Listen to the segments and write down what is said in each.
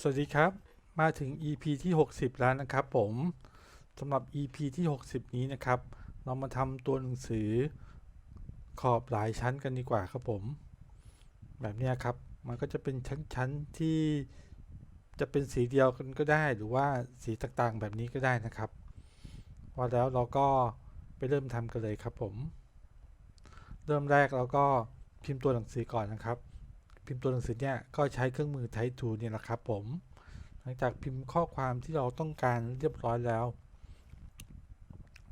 สวัสดีครับมาถึง EP ที่60แล้วนะครับผมสำหรับ EP ที่60นี้นะครับเรามาทำตัวหนังสือขอบหลายชั้นกันดีกว่าครับผมแบบนี้ครับมันก็จะเป็นชั้นๆที่จะเป็นสีเดียวกันก็ได้หรือว่าสีต่างๆแบบนี้ก็ได้นะครับพอแล้วเราก็ไปเริ่มทำกันเลยครับผมเริ่มแรกเราก็พิมพ์ตัวหนังสือก่อนนะครับพิมพ์ตัวหนังสือเนี่ยก็ใช้เครื่องมือ Type Tool เนี่ยแหละครับผมหลังจากพิมพ์ข้อความที่เราต้องการเรียบร้อยแล้ว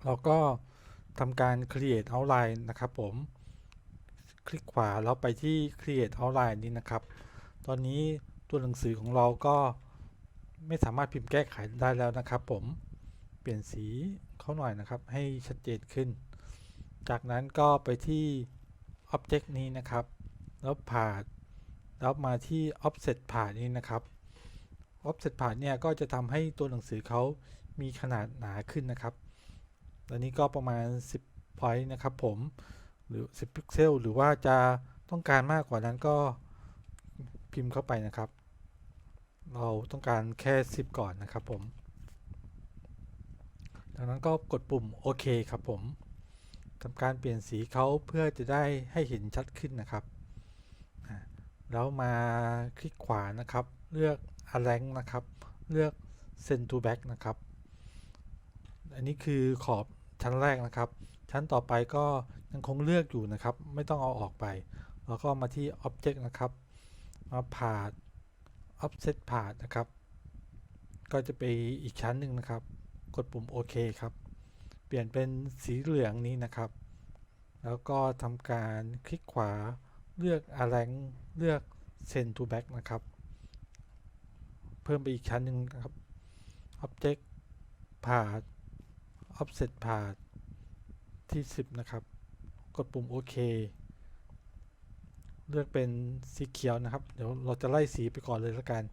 เราก็ทำการ create outline นะครับผมคลิกขวาแล้วไปที่ create outline นี้นะครับตอนนี้ตัวหนังสือของเราก็ไม่สามารถพิมพ์แก้ไขได้แล้วนะครับผมเปลี่ยนสีเขาหน่อยนะครับให้ชัดเจนขึ้นจากนั้นก็ไปที่ Object นี้นะครับแล้วผ่าแล้วมาที่ Offset ผ่านี้นะครับ Offset ผ่าเนี่ยก็จะทำให้ตัวหนังสือเขามีขนาดหนาขึ้นนะครับตอนนี้ก็ประมาณ10 point นะครับผมหรือ10พิกเซลหรือว่าจะต้องการมากกว่านั้นก็พิมพ์เข้าไปนะครับเราต้องการแค่10ก่อนนะครับผมดังนั้นก็กดปุ่มโอเคครับผมทำการเปลี่ยนสีเขาเพื่อจะได้ให้เห็นชัดขึ้นนะครับแล้วมาคลิกขวานะครับเลือก Align นะครับเลือก Send to Back นะครับอันนี้คือขอบชั้นแรกนะครับชั้นต่อไปก็ยังคงเลือกอยู่นะครับไม่ต้องเอาออกไปแล้วก็มาที่ Object นะครับมาผ่า Offset ผ่านะครับก็จะไปอีกชั้นหนึ่งนะครับกดปุ่มโอเคครับเปลี่ยนเป็นสีเหลืองนี้นะครับแล้วก็ทำการคลิกขวาเลือก Align เลือก Send to Back นะครับเพิ่มไปอีกชั้นหนึ่งนะครับ Object ผ่า Offset ผ่าที่10นะครับกดปุ่มโอเคเลือกเป็นสีเขียวนะครับเดี๋ยวเราจะไล่สีไปก่อนเลยละกัน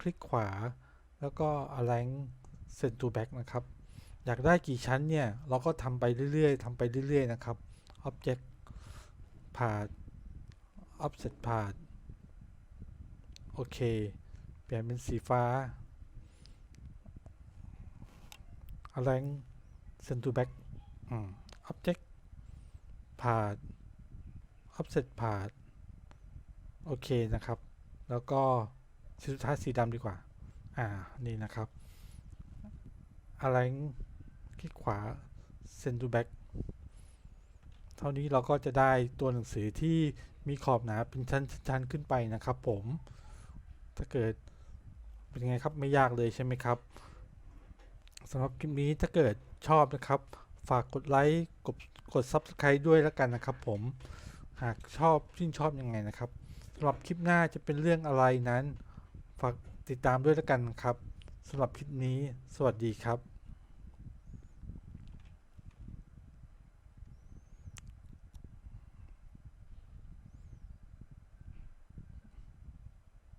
คลิกขวาแล้วก็ Align Send to Back นะครับอยากได้กี่ชั้นเนี่ยเราก็ทำไปเรื่อยๆนะครับ Object ผ่า Offset ผ่าโอเคเปลี่ยนเป็นสีฟ้า Align Send to Back Object ผ่า Offset ผ่าโอเคนะครับแล้วก็สุดท้ายสีดำดีกว่านี่นะครับอะไรคลิกขวา Send to Back เท่านี้เราก็จะได้ตัวหนังสือที่มีขอบหนาเป็นชั้นขึ้นไปนะครับผมถ้าเกิดเป็นไงครับไม่ยากเลยใช่ไหมครับสำหรับคลิปนี้ถ้าเกิดชอบนะครับฝากกดไลค์กด Subscribe ด้วยแล้วกันนะครับผมหากชื่นชอบยังไงนะครับสำหรับคลิปหน้าจะเป็นเรื่องอะไรนั้นฝากติดตามด้วยแล้วกันครับสำหรับคลิปนี้สวัสดีครับ